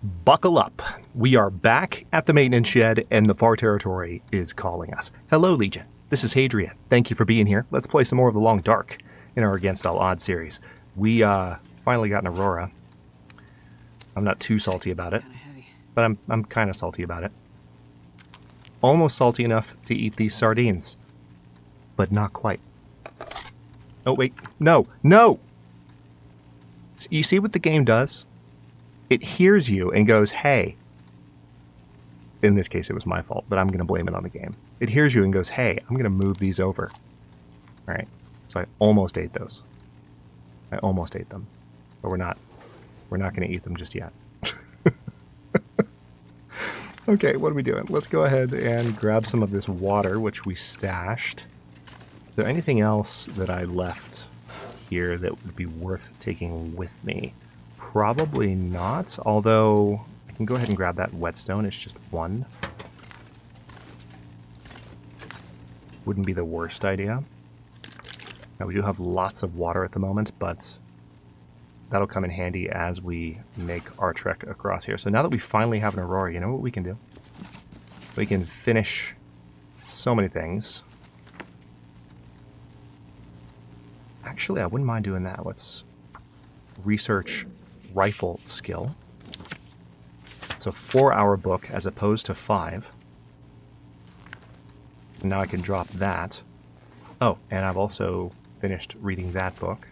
Buckle up. We are back at the maintenance shed, and the far territory is calling us. Hello, Legion. This is Hadrian. Thank you for being here. Let's play some more of the Long Dark in our Against All Odds series. We finally got an Aurora. I'm not too salty about it, but I'm kind of salty about it. Almost salty enough to eat these sardines, but not quite. Oh, wait. No! You see what the game does? It hears you and goes, hey. In this case, it was my fault, but I'm going to blame it on the game. It hears you and goes, hey, I'm going to move these over. All right. So I almost ate those. I almost ate them. But we're not going to eat them just yet. Okay, what are we doing? Let's go ahead and grab some of this water, which we stashed. Is there anything else that I left here that would be worth taking with me? Probably not, although I can go ahead and grab that whetstone. It's just one. Wouldn't be the worst idea. Now, we do have lots of water at the moment, but that'll come in handy as we make our trek across here. So now that we finally have an Aurora, you know what we can do? We can finish so many things. Actually, I wouldn't mind doing that. Let's research rifle skill. It's a 4-hour book as opposed to 5. And now I can drop that. Oh, and I've also finished reading that book.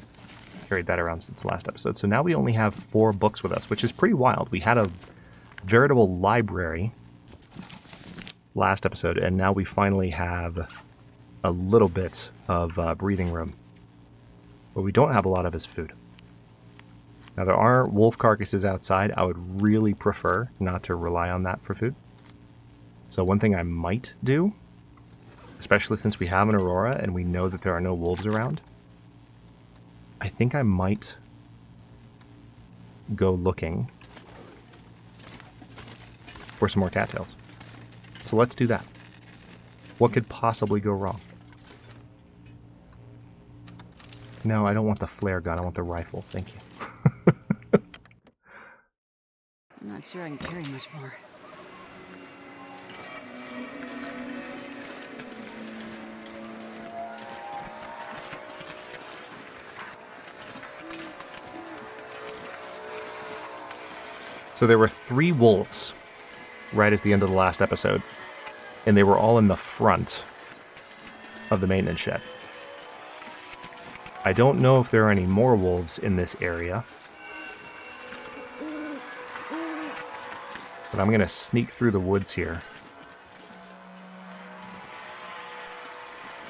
Carried that around since the last episode. So now we only have 4 books with us, which is pretty wild. We had a veritable library last episode, and now we finally have a little bit of breathing room. What we don't have a lot of is food. Now, there are wolf carcasses outside. I would really prefer not to rely on that for food. So one thing I might do, especially since we have an Aurora and we know that there are no wolves around, I think I might go looking for some more cattails. So let's do that. What could possibly go wrong? No, I don't want the flare gun. I want the rifle. Thank you. I'm not sure I can carry much more. So there were 3 wolves right at the end of the last episode, and they were all in the front of the maintenance shed. I don't know if there are any more wolves in this area, but I'm going to sneak through the woods here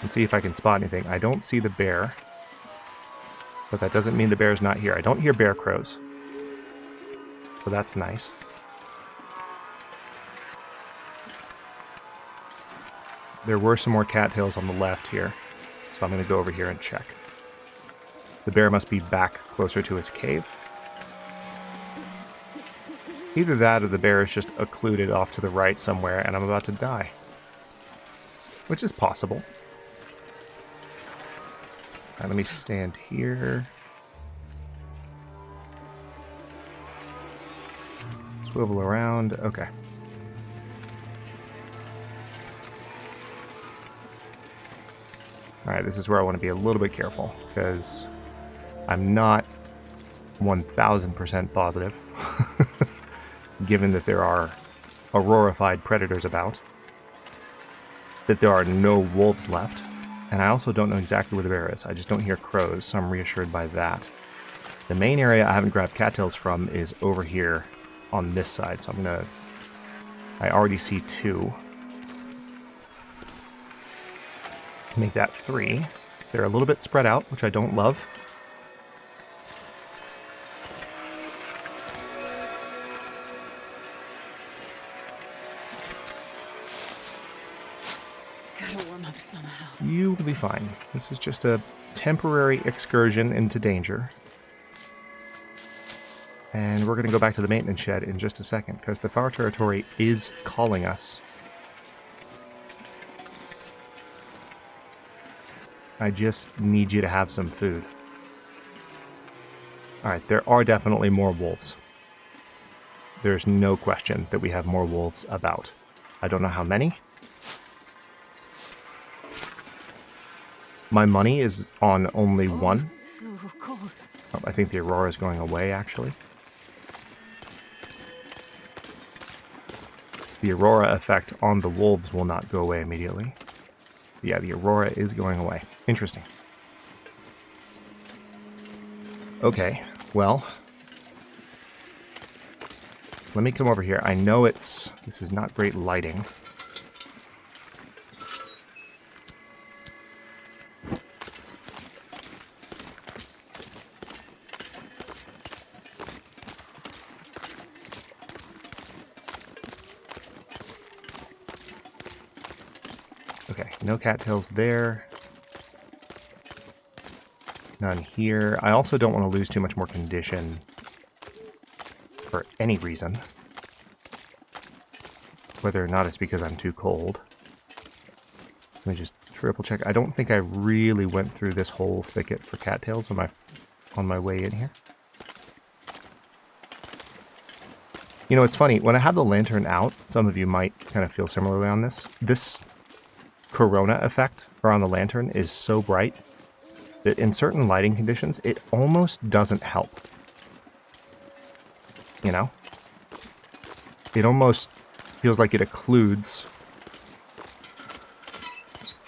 and see if I can spot anything. I don't see the bear, but that doesn't mean the bear's not here. I don't hear bear crows, so that's nice. There were some more cattails on the left here, so I'm going to go over here and check. The bear must be back closer to his cave. Either that or the bear is just occluded off to the right somewhere and I'm about to die. Which is possible. Alright, let me stand here. Swivel around. Okay. Alright, this is where I want to be a little bit careful, because I'm not 1000% positive, given that there are Aurorified predators about, that there are no wolves left, and I also don't know exactly where the bear is. I just don't hear crows, so I'm reassured by that. The main area I haven't grabbed cattails from is over here on this side, so I already see 2. Make that 3. They're a little bit spread out, which I don't love. Gotta warm up somehow. You will be fine. This is just a temporary excursion into danger. And we're going to go back to the maintenance shed in just a second, because the far territory is calling us. I just need you to have some food. Alright, there are definitely more wolves. there's no question that we have more wolves about. I don't know how many. My money is on only one. So cold. Oh, I think the aurora is going away, actually. The aurora effect on the wolves will not go away immediately. Yeah, the aurora is going away. Interesting. Okay, well, let me come over here. I know this is not great lighting. Okay, no cattails there. None here. I also don't want to lose too much more condition for any reason. Whether or not it's because I'm too cold. Let me just triple check. I don't think I really went through this whole thicket for cattails on my way in here. You know, it's funny. When I have the lantern out, some of you might kind of feel similarly on this. This corona effect around the lantern is so bright that in certain lighting conditions, it almost doesn't help. You know? It almost feels like it occludes.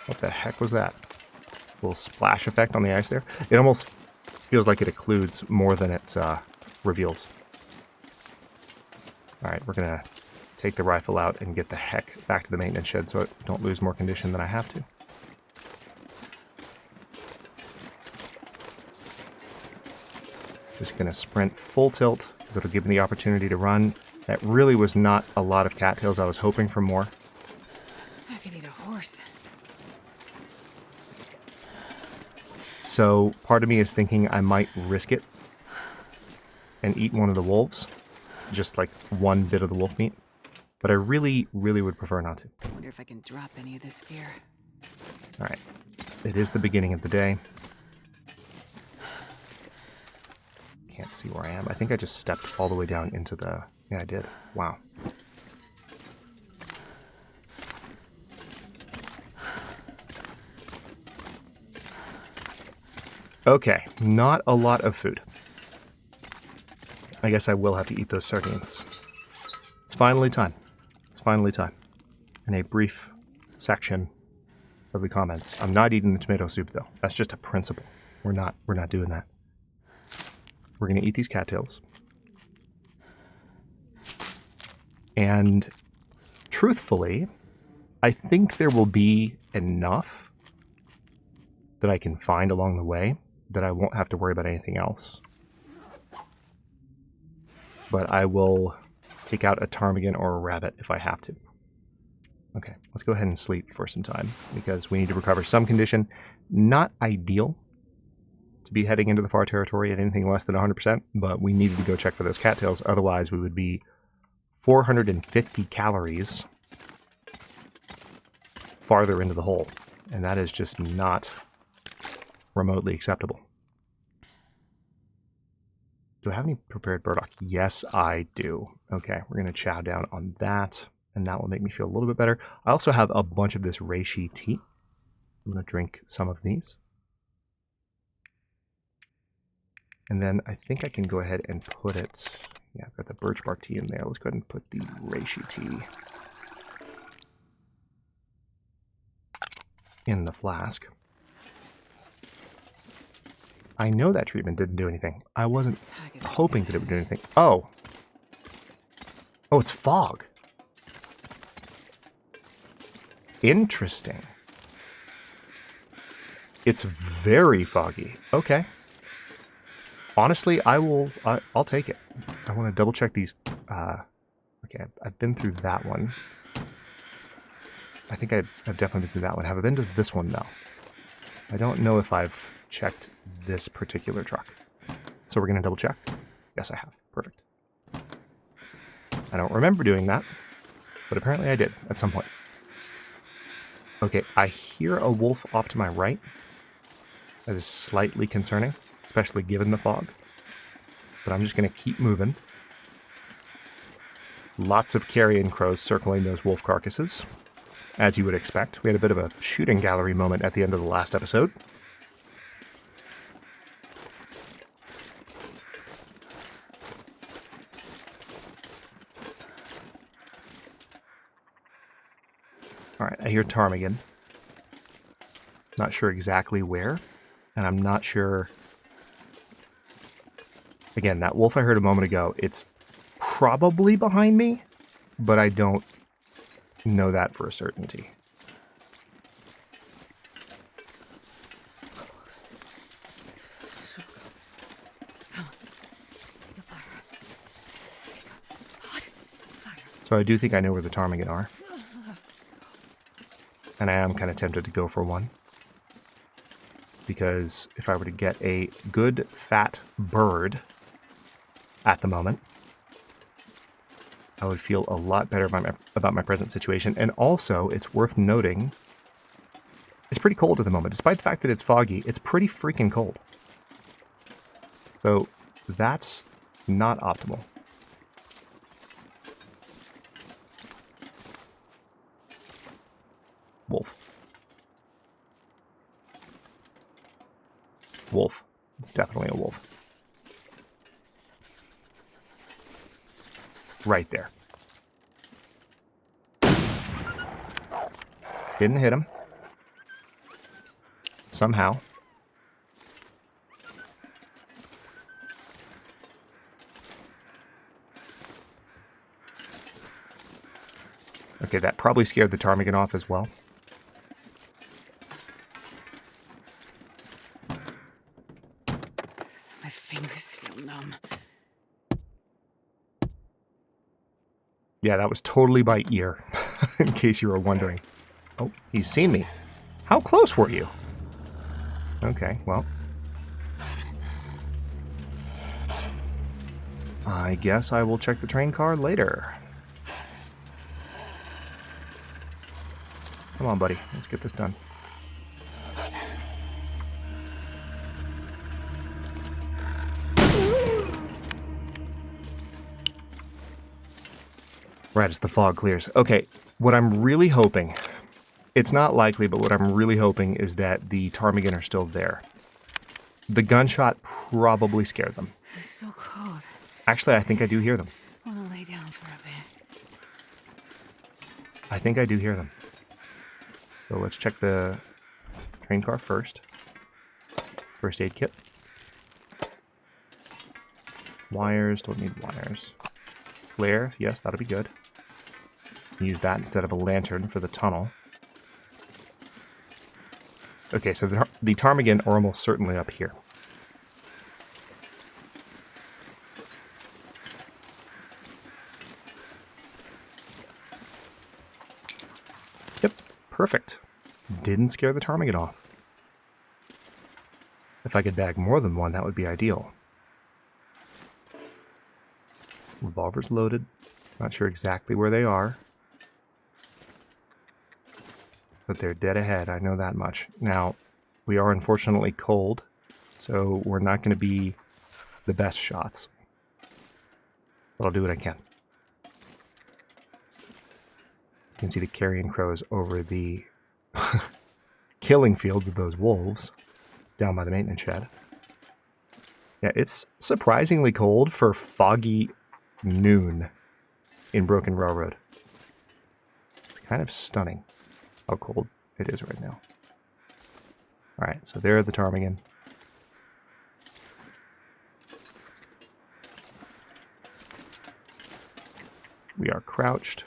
What the heck was that? A little splash effect on the ice there. It almost feels like it occludes more than it reveals. Alright, we're going to take the rifle out and get the heck back to the maintenance shed so I don't lose more condition than I have to. Just going to sprint full tilt because it'll give me the opportunity to run. That really was not a lot of cattails. I was hoping for more. I could eat a horse. So part of me is thinking I might risk it and eat one of the wolves. Just like one bit of the wolf meat. But I really, really would prefer not to. I wonder if I can drop any of this gear. Alright. It is the beginning of the day. Can't see where I am. I think I just stepped all the way down into the... Yeah, I did. Wow. Okay, not a lot of food. I guess I will have to eat those sardines. It's finally time. It's finally time. In a brief section of the comments. I'm not eating the tomato soup though. That's just a principle. We're not doing that. We're gonna eat these cattails. And truthfully, I think there will be enough that I can find along the way that I won't have to worry about anything else. But I will take out a ptarmigan or a rabbit if I have to. Okay, let's go ahead and sleep for some time because we need to recover some condition. Not ideal to be heading into the far territory at anything less than 100%, but we needed to go check for those cattails. Otherwise, we would be 450 calories farther into the hole, and that is just not remotely acceptable. Do I have any prepared burdock? Yes, I do. Okay, we're going to chow down on that, and that will make me feel a little bit better. I also have a bunch of this reishi tea. I'm going to drink some of these. And then I think I can go ahead and put it... Yeah, I've got the birch bark tea in there. Let's go ahead and put the reishi tea in the flask. I know that treatment didn't do anything. I wasn't hoping that it would do anything. Oh. Oh, it's fog. Interesting. It's very foggy. Okay. Honestly, I'll take it. I want to double check these. Okay, I've been through that one. I think I've definitely been through that one. Have I been to this one, though? I don't know if I've checked this particular truck. So we're going to double check. Yes, I have. Perfect. I don't remember doing that, but apparently I did at some point. Okay, I hear a wolf off to my right. That is slightly concerning, especially given the fog. But I'm just going to keep moving. Lots of carrion crows circling those wolf carcasses, as you would expect. We had a bit of a shooting gallery moment at the end of the last episode. Alright, I hear ptarmigan. Not sure exactly where, and I'm not sure... Again, that wolf I heard a moment ago, it's probably behind me, but I don't know that for a certainty. So I do think I know where the ptarmigan are. And I am kind of tempted to go for one. Because if I were to get a good fat bird at the moment, I would feel a lot better about my present situation. And also, it's worth noting, it's pretty cold at the moment. Despite the fact that it's foggy, it's pretty freaking cold. So that's not optimal. Wolf. Wolf. It's definitely a wolf. Right there. Didn't hit him. Somehow. Okay, that probably scared the ptarmigan off as well. My fingers feel numb. Yeah, that was totally by ear, in case you were wondering. Oh, he's seen me. How close were you? Okay, well. I guess I will check the train car later. Come on, buddy. Let's get this done. Right, as the fog clears. Okay, what I'm really hoping, it's not likely, but what I'm really hoping is that the ptarmigan are still there. The gunshot probably scared them. It's so cold. Actually, I think I do hear them. I want to lay down for a bit. I think I do hear them. So let's check the train car first. First aid kit. Wires, don't need wires. Flare, yes, that'll be good. Use that instead of a lantern for the tunnel. Okay, so the ptarmigan are almost certainly up here. Yep, perfect. Didn't scare the ptarmigan off. If I could bag more than one, that would be ideal. Revolver's loaded. Not sure exactly where they are. But they're dead ahead, I know that much. Now, we are unfortunately cold, so we're not going to be the best shots. But I'll do what I can. You can see the carrion crows over the killing fields of those wolves down by the maintenance shed. Yeah, it's surprisingly cold for foggy noon in Broken Railroad. It's kind of stunning how cold it is right now. Alright, so there are the ptarmigan. We are crouched.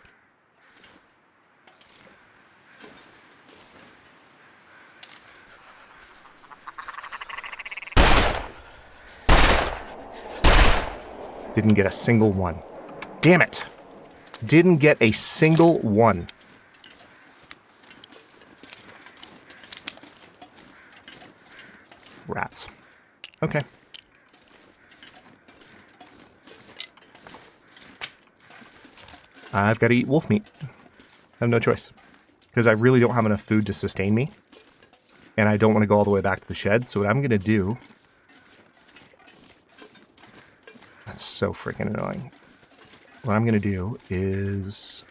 Didn't get a single one. Damn it! Didn't get a single one. Rats. Okay. I've got to eat wolf meat. I have no choice. Because I really don't have enough food to sustain me. And I don't want to go all the way back to the shed. So what I'm going to do... That's so freaking annoying. what I'm going to do is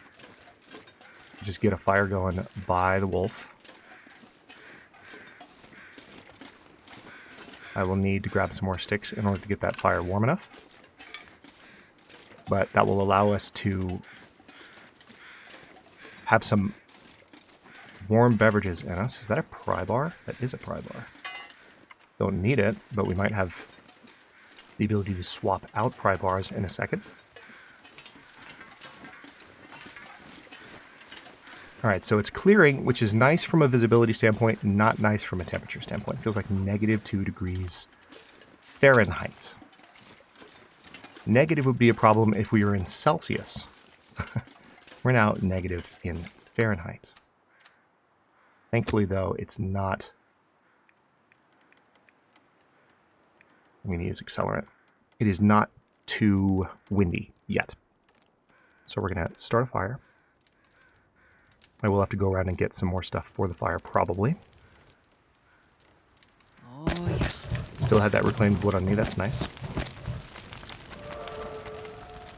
just get a fire going by the wolf. I will need to grab some more sticks in order to get that fire warm enough. But that will allow us to have some warm beverages in us. Is that a pry bar? That is a pry bar. Don't need it, but we might have the ability to swap out pry bars in a second. Alright, so it's clearing, which is nice from a visibility standpoint, not nice from a temperature standpoint. It feels like -2 degrees Fahrenheit. Negative would be a problem if we were in Celsius. We're now negative in Fahrenheit. Thankfully, though, it's not... I'm going to use accelerant. It is not too windy yet. So we're going to start a fire. I will have to go around and get some more stuff for the fire, probably. Oh, yeah. Still had that reclaimed wood on me. That's nice.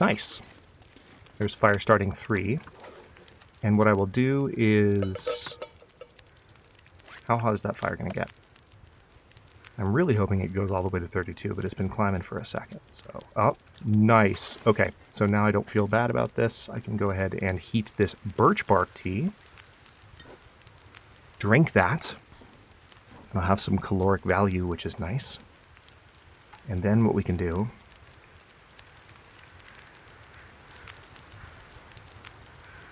Nice. There's fire starting 3. And what I will do is... How hot is that fire going to get? I'm really hoping it goes all the way to 32, but it's been climbing for a second. So, oh, nice. Okay, so now I don't feel bad about this. I can go ahead and heat this birch bark tea. Drink that. And I'll have some caloric value, which is nice. And then what we can do...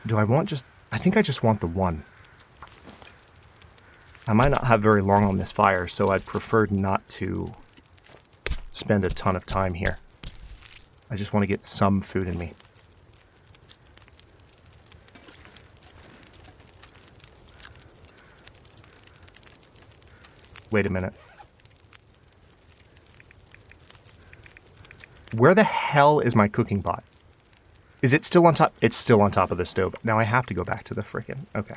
Do I want just... I think I just want the one. I might not have very long on this fire, so I'd prefer not to spend a ton of time here. I just want to get some food in me. Wait a minute. Where the hell is my cooking pot? Is it still on top? It's still on top of the stove. Now I have to go back to the frickin'... Okay.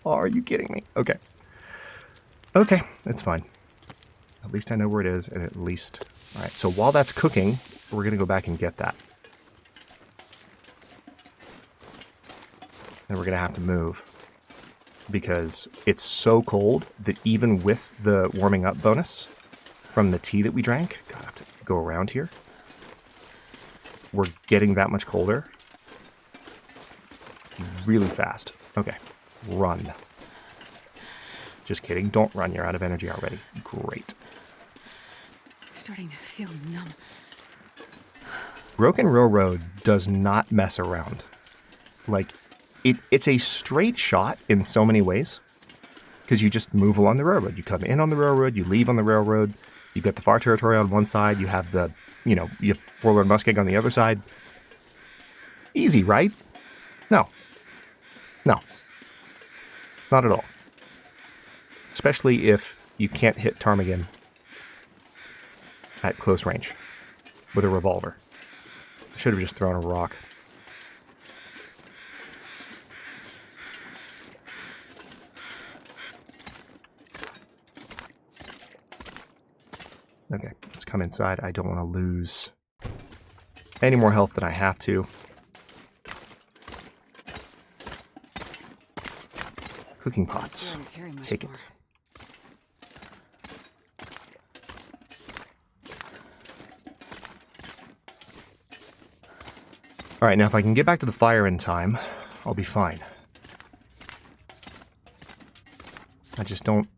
Oh, are you kidding me? Okay. Okay, that's fine. At least I know where it is, and at least... Alright, so while that's cooking, we're going to go back and get that. And we're going to have to move. Because it's so cold that even with the warming up bonus from the tea that we drank... God, I have to go around here. We're getting that much colder. Really fast. Okay. Run. Just kidding. Don't run. You're out of energy already. Great. Starting to feel numb. Broken Railroad does not mess around. Like, it's a straight shot in so many ways. Because you just move along the railroad. You come in on the railroad. You leave on the railroad. You've got the far territory on one side. You have the, you have Warlord Muskeg on the other side. Easy, right? No. No. Not at all. Especially if you can't hit ptarmigan at close range with a revolver. I should have just thrown a rock. Okay, let's come inside. I don't want to lose any more health than I have to. Cooking pots. Take it. Alright, now if I can get back to the fire in time, I'll be fine. I just don't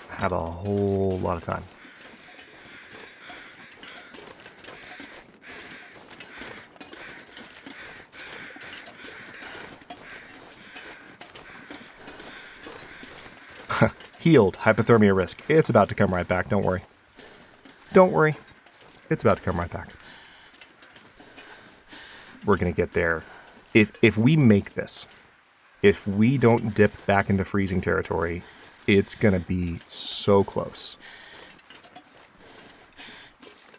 have a whole lot of time. Healed. Hypothermia risk. It's about to come right back. Don't worry. Don't worry. It's about to come right back. We're going to get there. If we make this, if we don't dip back into freezing territory, it's going to be so close.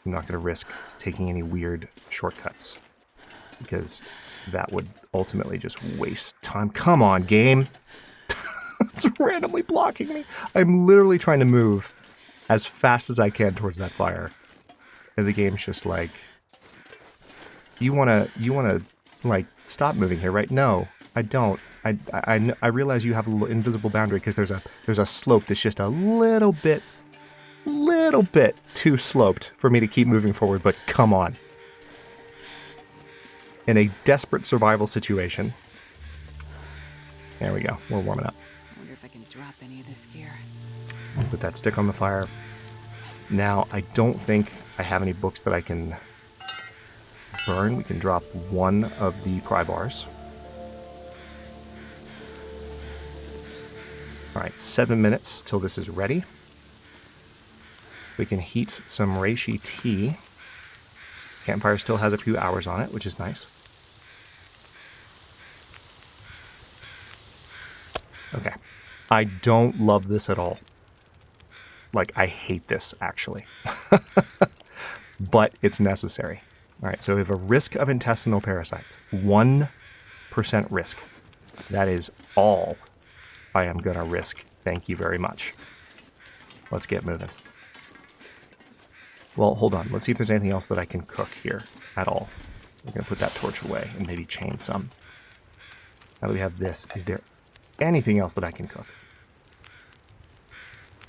I'm not going to risk taking any weird shortcuts, because that would ultimately just waste time. Come on, game. It's randomly blocking me. I'm literally trying to move as fast as I can towards that fire. And the game's just like, you wanna like stop moving here, right? No, I don't. I realize you have a little invisible boundary because there's a slope that's just a little bit too sloped for me to keep moving forward, but come on. In a desperate survival situation. There we go. We're warming up. I wonder if I can drop any of this gear. Put that stick on the fire. Now, I don't think I have any books that I can burn. We can drop one of the pry bars. Alright, 7 minutes till this is ready. We can heat some reishi tea. Campfire still has a few hours on it, which is nice. Okay. I don't love this at all. Like, I hate this, actually. But it's necessary. Alright, so we have a risk of intestinal parasites. 1% risk. That is all I am going to risk. Thank you very much. Let's get moving. Well, hold on. Let's see if there's anything else that I can cook here at all. We're going to put that torch away and maybe chain some. Now that we have this, is there anything else that I can cook?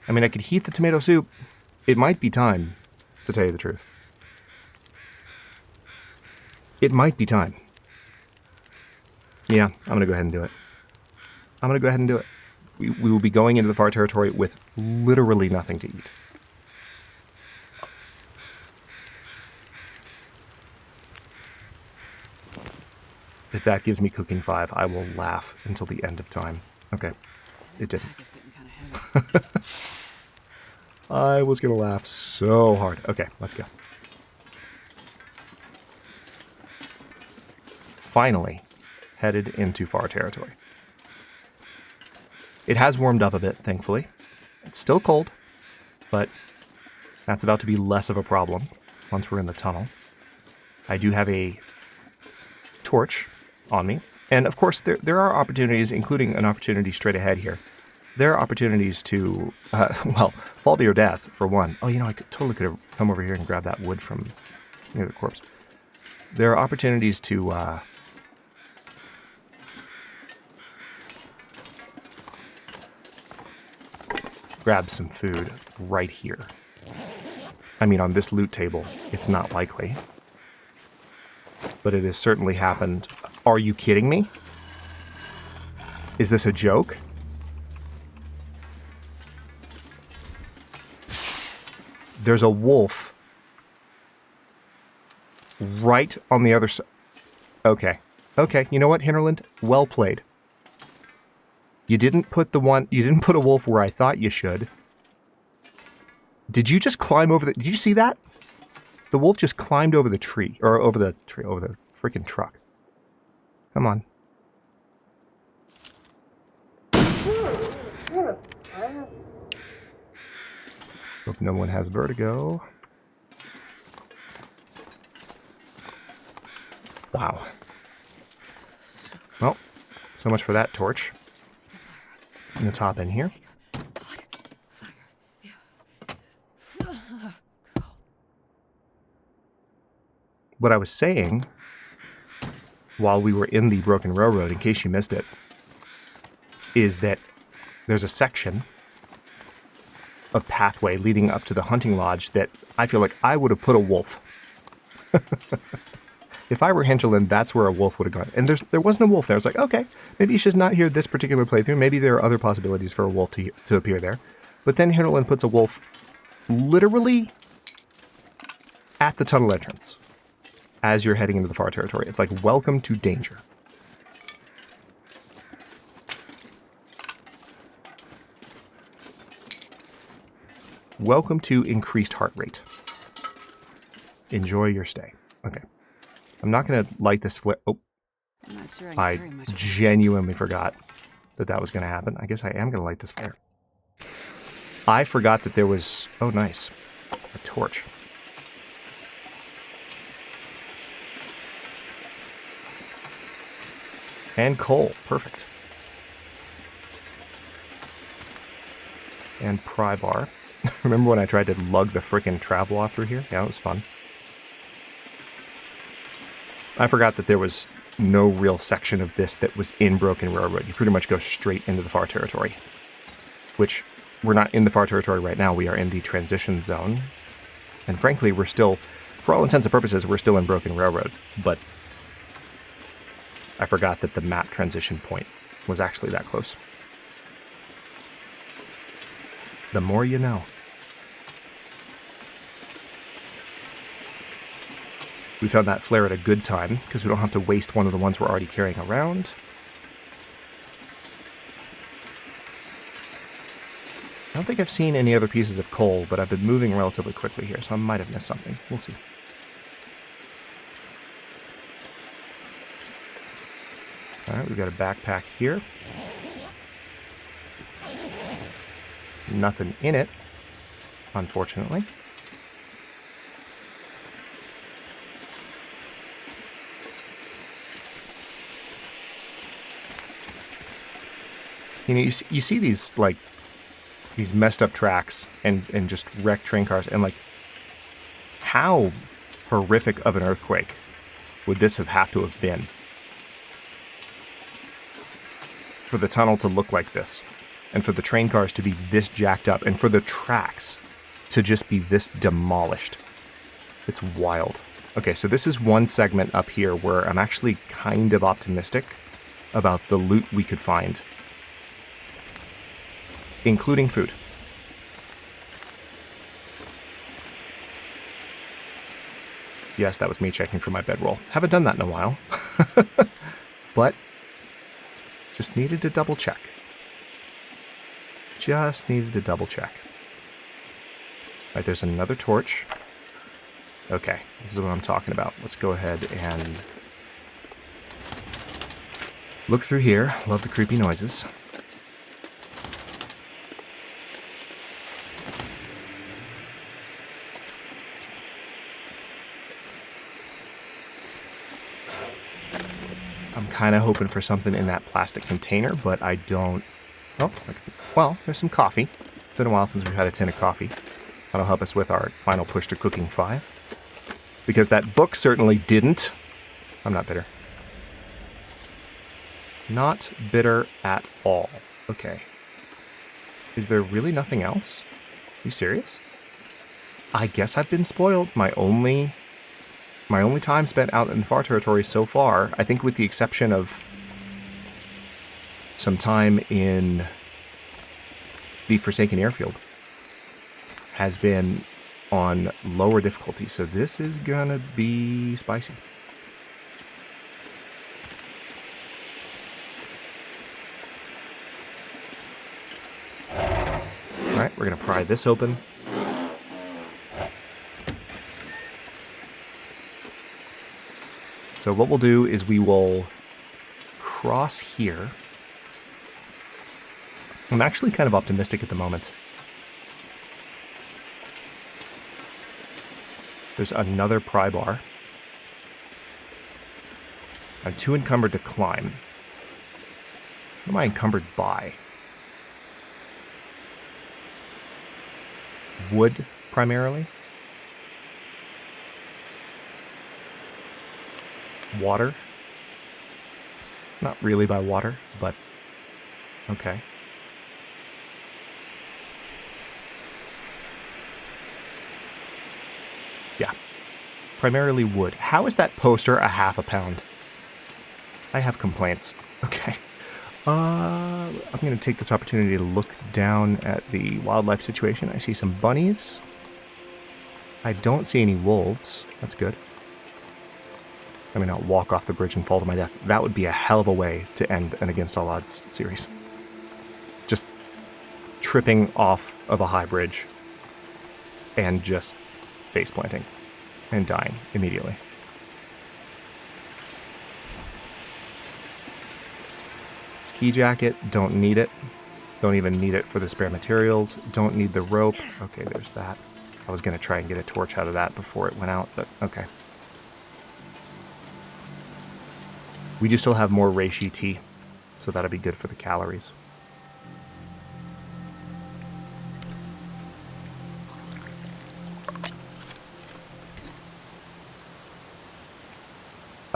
I mean, I could heat the tomato soup. It might be time, to tell you the truth. It might be time. Yeah, I'm going to go ahead and do it. I'm going to go ahead and do it. We will be going into the far territory with literally nothing to eat. If that gives me cooking 5, I will laugh until the end of time. Okay, it didn't. This pack is getting kind of heavy. I was going to laugh so hard. Okay, let's go. Finally, headed into far territory. It has warmed up a bit, thankfully. It's still cold, but that's about to be less of a problem once we're in the tunnel. I do have a torch on me. And of course, there are opportunities, including an opportunity straight ahead here. There are opportunities to, well, fall to your death, for one. Oh, you know, I totally could have come over here and grabbed that wood from near the corpse. There are opportunities to grab some food right here. I mean, on this loot table, it's not likely. But it has certainly happened. Are you kidding me? Is this a joke? There's a wolf right on the other side. Okay. Okay, you know what, Hinterland? Well played. You didn't put a wolf where I thought you should. Did you just climb over did you see that? The wolf just climbed over the tree, or over the freaking truck. Come on. Hope no one has vertigo. Wow. Well, so much for that torch. Let's hop in here. What I was saying while we were in the Broken Railroad, in case you missed it, is that there's a section of pathway leading up to the hunting lodge that I feel like I would have put a wolf. If I were Hinterland, that's where a wolf would have gone. And there wasn't a wolf there. I was like, okay, maybe he's just not here this particular playthrough. Maybe there are other possibilities for a wolf to appear there. But then Hinterland puts a wolf literally at the tunnel entrance as you're heading into the far territory. It's like, welcome to danger. Welcome to increased heart rate. Enjoy your stay. Okay. I'm not going to light this flare. Oh, I'm not sure I carry much. genuinely forgot that was going to happen. I guess I am going to light this flare. I forgot that there was... Oh, nice. A torch. And coal. Perfect. And pry bar. Remember when I tried to lug the frickin' Travois through here? Yeah, it was fun. I forgot that there was no real section of this that was in Broken Railroad. You pretty much go straight into the far territory. Which, we're not in the far territory right now. We are in the transition zone. And frankly, we're still, for all intents and purposes, we're still in Broken Railroad. But I forgot that the map transition point was actually that close. The more you know. We found that flare at a good time, because we don't have to waste one of the ones we're already carrying around. I don't think I've seen any other pieces of coal, but I've been moving relatively quickly here, so I might have missed something. We'll see. Alright, we've got a backpack here. Nothing in it, unfortunately. You know, you see these, like, these messed up tracks and just wrecked train cars, and, like, how horrific of an earthquake would this have to have been for the tunnel to look like this, and for the train cars to be this jacked up, and for the tracks to just be this demolished? It's wild. Okay, so this is one segment up here where I'm actually kind of optimistic about the loot we could find, including food. Yes, that was me checking for my bedroll. Haven't done that in a while. But just needed to double check. Just needed to double check. All right, there's another torch. Okay, this is what I'm talking about. Let's go ahead and look through here. Love the creepy noises. I'm kind of hoping for something in that plastic container, but I don't... Oh, well, there's some coffee. It's been a while since we've had a tin of coffee. That'll help us with our final push to cooking 5. Because that book certainly didn't. I'm not bitter. Not bitter at all. Okay. Is there really nothing else? Are you serious? I guess I've been spoiled. My only time spent out in the far territory so far, I think with the exception of some time in the Forsaken Airfield, has been on lower difficulty. So this is gonna be spicy. Alright, we're gonna pry this open. So what we'll do is we will cross here. I'm actually kind of optimistic at the moment. There's another pry bar. I'm too encumbered to climb. What am I encumbered by? Wood, primarily. Water. Not really by water, but okay. Yeah. Primarily wood. How is that poster a half a pound? I have complaints. Okay. I'm going to take this opportunity to look down at the wildlife situation. I see some bunnies. I don't see any wolves. That's good. I mean, I'll walk off the bridge and fall to my death. That would be a hell of a way to end an Against All Odds series. Just tripping off of a high bridge and just face planting and dying immediately. Ski jacket, don't need it. Don't even need it for the spare materials. Don't need the rope. Okay, there's that. I was going to try and get a torch out of that before it went out, but okay. We do still have more reishi tea, so that'll be good for the calories.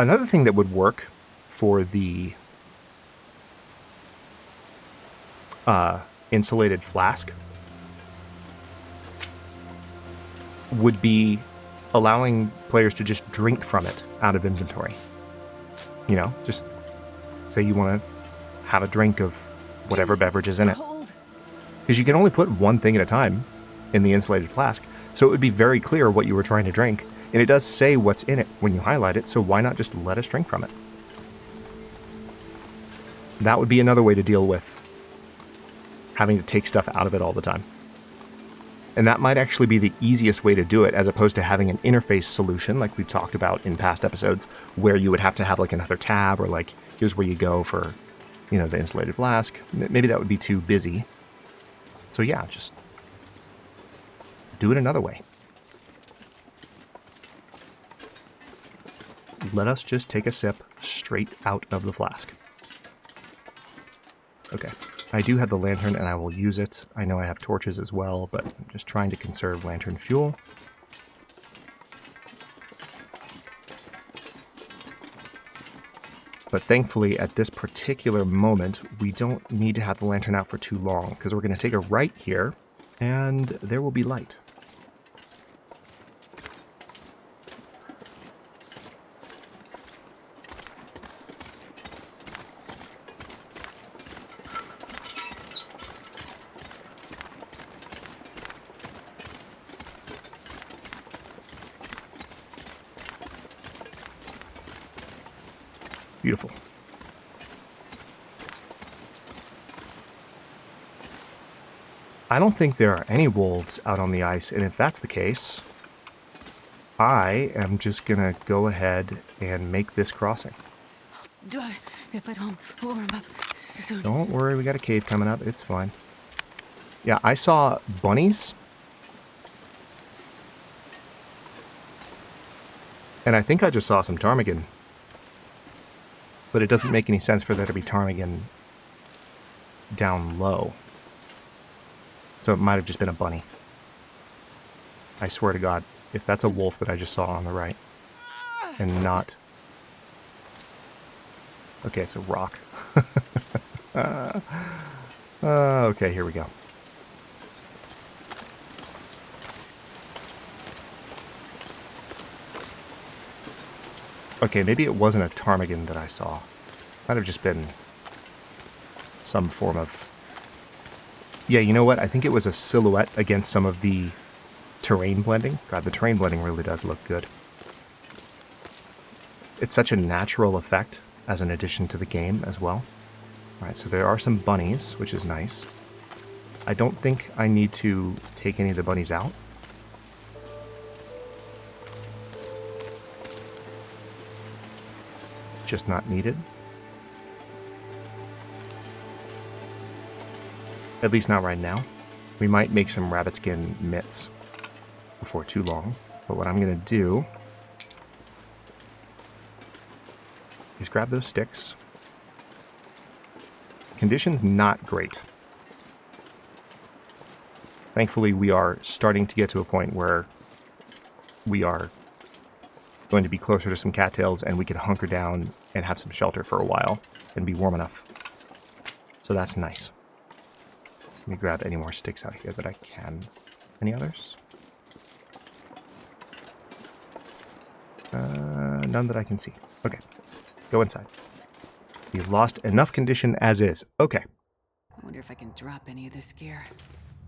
Another thing that would work for the insulated flask would be allowing players to just drink from it out of inventory. You know, just say you want to have a drink of whatever beverage is in it. Because you can only put one thing at a time in the insulated flask, so it would be very clear what you were trying to drink. And it does say what's in it when you highlight it, so why not just let us drink from it? That would be another way to deal with having to take stuff out of it all the time. And that might actually be the easiest way to do it, as opposed to having an interface solution like we've talked about in past episodes, where you would have to have like another tab, or like here's where you go for, you know, the insulated flask. Maybe that would be too busy. So yeah, just do it another way. Let us just take a sip straight out of the flask. Okay, I do have the lantern and I will use it. I know I have torches as well, but I'm just trying to conserve lantern fuel. But thankfully, at this particular moment, we don't need to have the lantern out for too long, because we're going to take a right here, and there will be light. Beautiful. I don't think there are any wolves out on the ice, and if that's the case, I am just gonna go ahead and make this crossing. If I don't warm up soon. Don't worry, we got a cave coming up. It's fine. Yeah, I saw bunnies. And I think I just saw some ptarmigan. But it doesn't make any sense for there to be ptarmigan down low. So it might have just been a bunny. I swear to God, if that's a wolf that I just saw on the right, and not... Okay, it's a rock. Okay, here we go. Okay, maybe it wasn't a ptarmigan that I saw. Might have just been some form of... Yeah, you know what? I think it was a silhouette against some of the terrain blending. God, the terrain blending really does look good. It's such a natural effect as an addition to the game as well. Alright, so there are some bunnies, which is nice. I don't think I need to take any of the bunnies out. Just not needed. At least not right now. We might make some rabbit skin mitts before too long. But what I'm going to do is grab those sticks. Conditions not great. Thankfully, we are starting to get to a point where we are going to be closer to some cattails and we can hunker down and have some shelter for a while and be warm enough. So that's nice. Let me grab any more sticks out here that I can. Any others? None that I can see. Okay, go inside. We've lost enough condition as is. Okay. I wonder if I can drop any of this gear.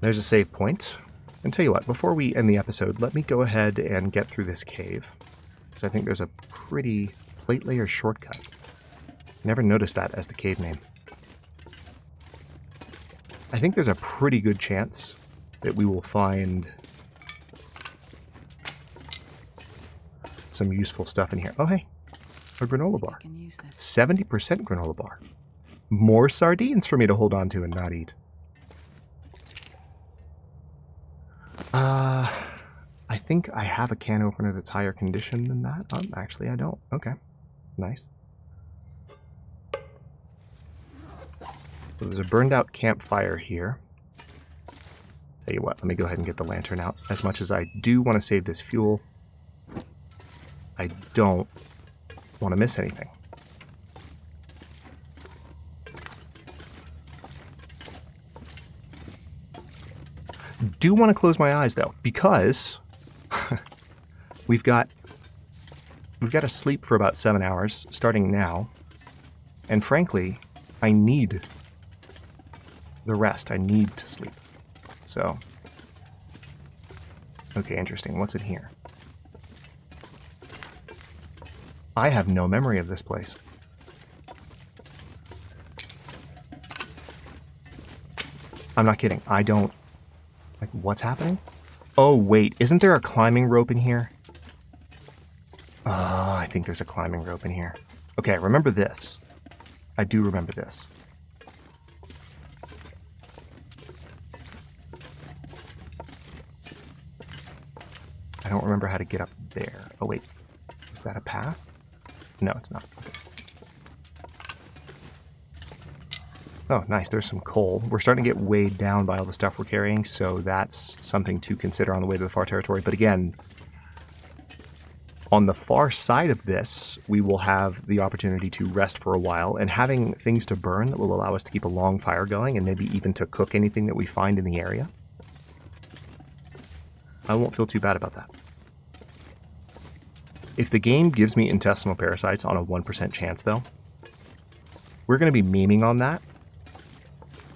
There's a save point. And tell you what, before we end the episode, let me go ahead and get through this cave. Because I think there's a pretty plate layer shortcut. Never noticed that as the cave name. I think there's a pretty good chance that we will find some useful stuff in here. Oh, hey, a granola bar. 70% granola bar. More sardines for me to hold on to and not eat. I think I have a can opener that's higher condition than that. Actually, I don't. Okay, nice. So there's a burned out campfire here. Tell you what, let me go ahead and get the lantern out. As much as I do want to save this fuel, I don't want to miss anything. Do want to close my eyes though, because we've got to sleep for about 7 hours starting now, and frankly, I need the rest. I need to sleep. So, okay, interesting. What's in here? I have no memory of this place. I'm not kidding. I don't... Like, what's happening? Oh, wait. Isn't there a climbing rope in here? Oh, I think there's a climbing rope in here. Okay, I remember this. I do remember this. I don't remember how to get up there. Oh, wait. Is that a path? No, it's not. Okay. Oh, nice. There's some coal. We're starting to get weighed down by all the stuff we're carrying, so that's something to consider on the way to the far territory. But again, on the far side of this, we will have the opportunity to rest for a while, and having things to burn that will allow us to keep a long fire going, and maybe even to cook anything that we find in the area. I won't feel too bad about that. If the game gives me intestinal parasites on a 1% chance, though, we're going to be memeing on that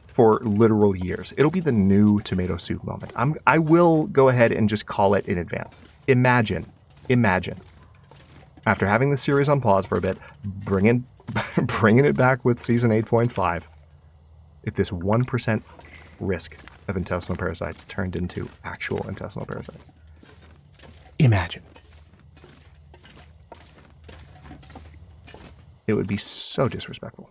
for literal years. It'll be the new tomato soup moment. I will go ahead and just call it in advance. Imagine, after having the series on pause for a bit, bringing it back with season 8.5, if this 1% risk of intestinal parasites turned into actual intestinal parasites. Imagine. It would be so disrespectful.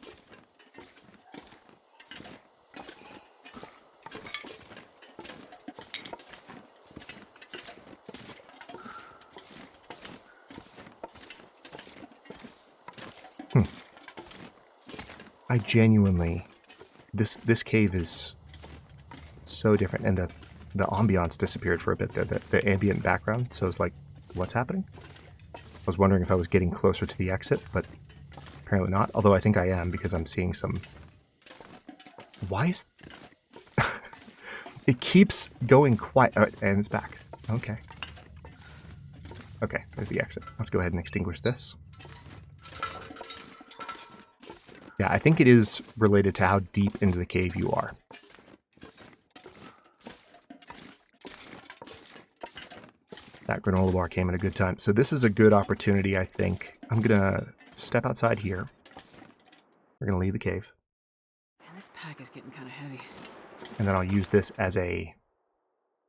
I genuinely... This cave is so different, and the ambiance disappeared for a bit there, the ambient background, so it's like, what's happening? I was wondering if I was getting closer to the exit, but apparently not, although I think I am, because I'm seeing some... Why is... It keeps going quiet, and it's back. Okay. Okay, there's the exit. Let's go ahead and extinguish this. Yeah, I think it is related to how deep into the cave you are. That granola bar came at a good time. So this is a good opportunity, I think. I'm going to step outside here. We're going to leave the cave. Man, this pack is getting kind of heavy. And then I'll use this as a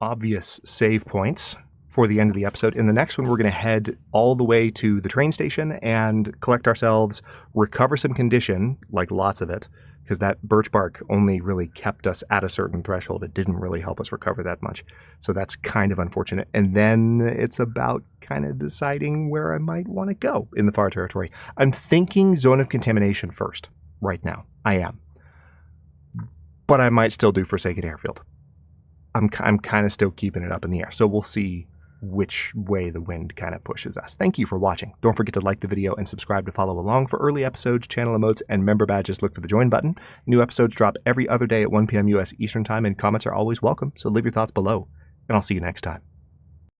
obvious save points for the end of the episode. In the next one, we're going to head all the way to the train station and collect ourselves, recover some condition, like lots of it, because that birch bark only really kept us at a certain threshold. It didn't really help us recover that much. So that's kind of unfortunate. And then it's about kind of deciding where I might want to go in the far territory. I'm thinking zone of contamination first, right now. I am. But I might still do Forsaken Airfield. I'm kind of still keeping it up in the air. So we'll see which way the wind kind of pushes us. Thank you for watching. Don't forget to like the video and subscribe to follow along for early episodes, channel emotes, and member badges. Look for the join button. New episodes drop every other day at 1 p.m. U.S. Eastern Time, and comments are always welcome, so leave your thoughts below, and I'll see you next time.